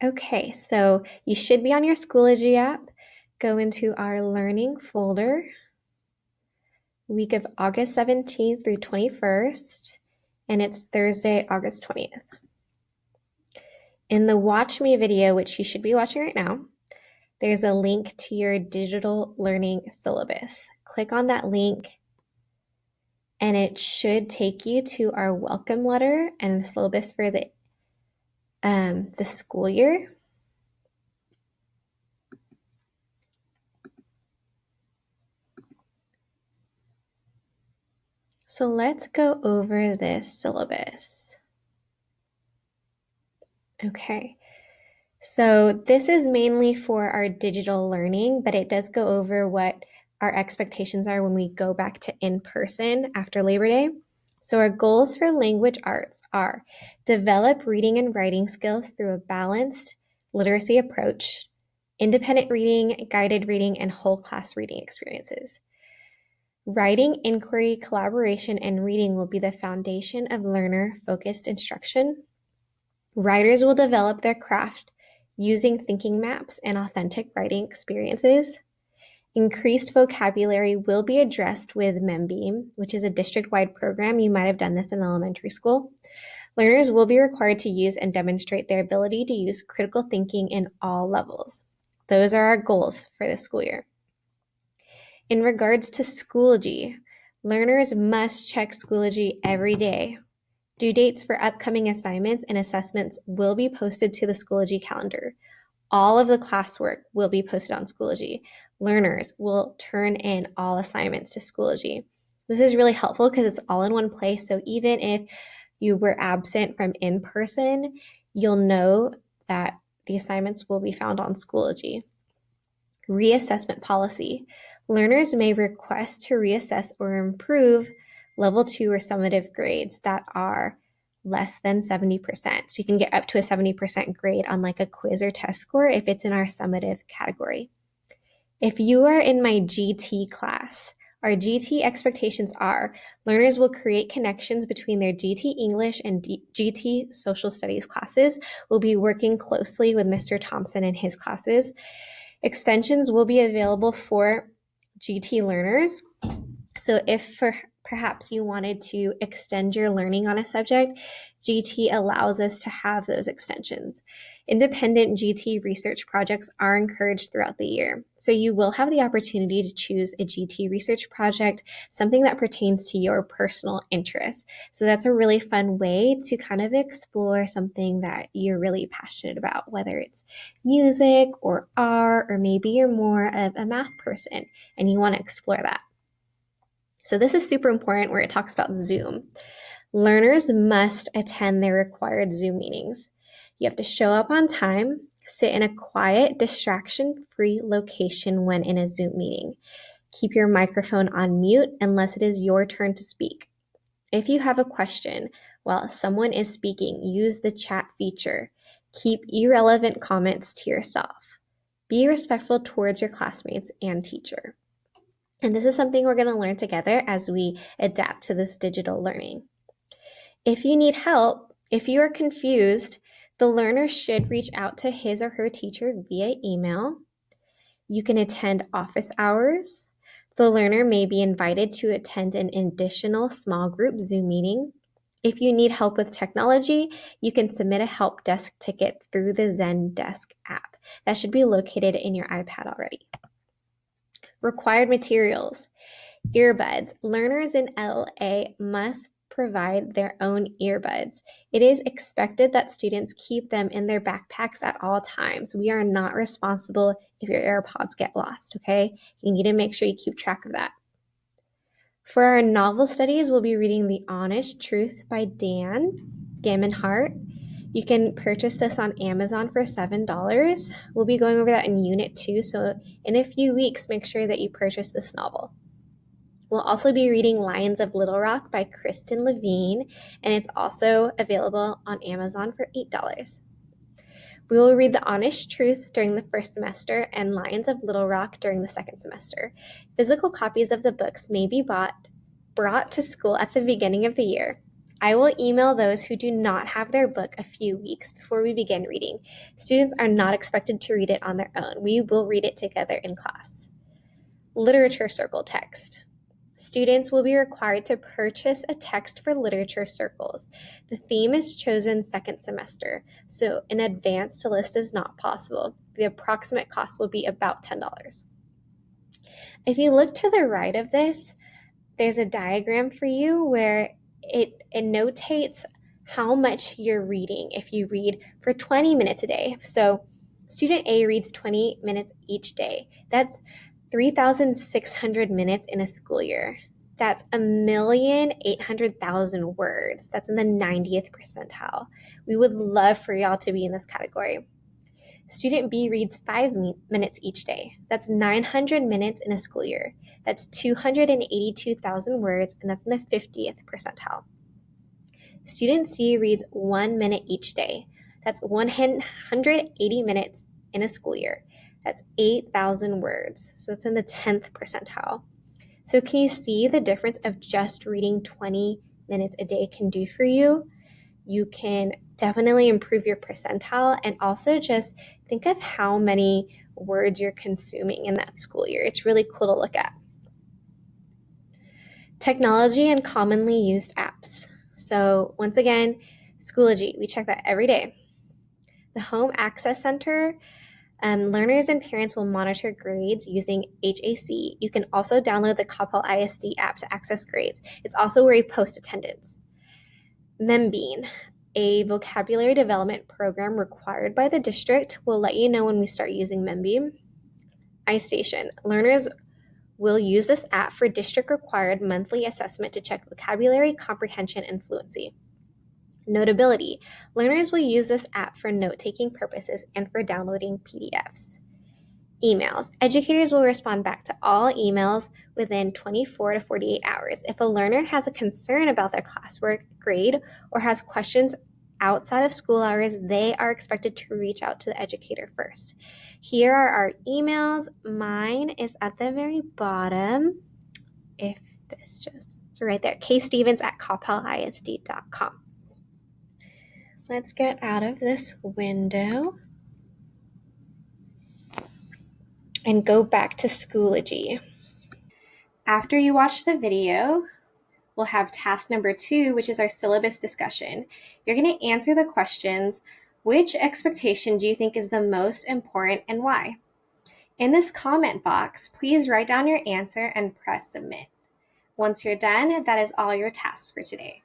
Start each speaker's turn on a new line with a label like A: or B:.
A: Okay, so you should be on your Schoology app. Go into our learning folder, week of August 17th through 21st, and it's Thursday, August 20th. In the Watch Me video, which you should be watching right now, there's a link to your digital learning syllabus. Click on that link, and it should take you to our welcome letter and the syllabus for the school year. So let's go over this syllabus. Okay, so this is mainly for our digital learning, but it does go over what our expectations are when we go back to in-person after Labor Day. So our goals for language arts are develop reading and writing skills through a balanced literacy approach, independent reading, guided reading, and whole class reading experiences. Writing, inquiry, collaboration, and reading will be the foundation of learner-focused instruction. Writers will develop their craft using thinking maps and authentic writing experiences. Increased vocabulary will be addressed with MEMBEAM, which is a district-wide program. You might have done this in elementary school. Learners will be required to use and demonstrate their ability to use critical thinking in all levels. Those are our goals for this school year. In regards to Schoology, learners must check Schoology every day. Due dates for upcoming assignments and assessments will be posted to the Schoology calendar. All of the classwork will be posted on Schoology. Learners will turn in all assignments to Schoology. This is really helpful because it's all in one place, so even if you were absent from in-person, you'll know that the assignments will be found on Schoology. Reassessment policy. Learners may request to reassess or improve Level 2 or summative grades that are less than 70%. So you can get up to a 70% grade on like a quiz or test score if it's in our summative category. If you are in my GT class, our GT expectations are learners will create connections between their GT English and GT Social Studies classes. We'll be working closely with Mr. Thompson and his classes. Extensions will be available for GT learners. So if perhaps you wanted to extend your learning on a subject, GT allows us to have those extensions. Independent GT research projects are encouraged throughout the year. So you will have the opportunity to choose a GT research project, something that pertains to your personal interests. So that's a really fun way to kind of explore something that you're really passionate about, whether it's music or art, or maybe you're more of a math person and you want to explore that. So this is super important where it talks about Zoom. Learners must attend their required Zoom meetings. You have to show up on time, sit in a quiet, distraction-free location when in a Zoom meeting. Keep your microphone on mute unless it is your turn to speak. If you have a question while someone is speaking, use the chat feature. Keep irrelevant comments to yourself. Be respectful towards your classmates and teacher. And this is something we're going to learn together as we adapt to this digital learning. If you need help, if you are confused, the learner should reach out to his or her teacher via email. You can attend office hours. The learner may be invited to attend an additional small group Zoom meeting. If you need help with technology, you can submit a help desk ticket through the Zendesk app. That should be located in your iPad already. Required materials. Earbuds. Learners in LA must provide their own earbuds. It is expected that students keep them in their backpacks at all times. We are not responsible if your AirPods get lost, okay? You need to make sure you keep track of that. For our novel studies, we'll be reading The Honest Truth by Dan Gammenhart. You can purchase this on Amazon for $7. We'll be going over that in Unit 2, so in a few weeks, make sure that you purchase this novel. We'll also be reading Lions of Little Rock by Kristen Levine, and it's also available on Amazon for $8. We will read The Honest Truth during the first semester and Lions of Little Rock during the second semester. Physical copies of the books may be brought to school at the beginning of the year. I will email those who do not have their book a few weeks before we begin reading. Students are not expected to read it on their own. We will read it together in class. Literature circle text. Students will be required to purchase a text for literature circles. The theme is chosen second semester, so an advanced list is not possible. The approximate cost will be about $10. If you look to the right of this, there's a diagram for you where it notates how much you're reading if you read for 20 minutes a day. So student A reads 20 minutes each day. That's 3,600 minutes in a school year. That's 1,800,000 words. That's in the 90th percentile. We would love for y'all to be in this category. Student B reads 5 minutes each day. That's 900 minutes in a school year. That's 282,000 words, and that's in the 50th percentile. Student C reads 1 minute each day. That's 180 minutes in a school year. That's 8,000 words. So it's in the 10th percentile. So can you see the difference of just reading 20 minutes a day can do for you? You can definitely improve your percentile, and also just think of how many words you're consuming in that school year. It's really cool to look at. Technology and commonly used apps. So once again, Schoology, we check that every day. The Home Access Center, learners and parents will monitor grades using HAC. You can also download the Coppell ISD app to access grades. It's also where you post attendance. Membean, a vocabulary development program required by the district, will let you know when we start using Membean. iStation, learners will use this app for district-required monthly assessment to check vocabulary, comprehension, and fluency. Notability, learners will use this app for note-taking purposes and for downloading PDFs. Emails, educators will respond back to all emails within 24 to 48 hours. If a learner has a concern about their classwork, grade, or has questions outside of school hours, they are expected to reach out to the educator first. Here are our emails. Mine is at the very bottom. If this just, it's right there, kstevens@coppellisd.com. Let's get out of this window and go back to Schoology. After you watch the video, we'll have task number 2, which is our syllabus discussion. You're going to answer the questions, which expectation do you think is the most important and why? In this comment box, please write down your answer and press submit. Once you're done, that is all your tasks for today.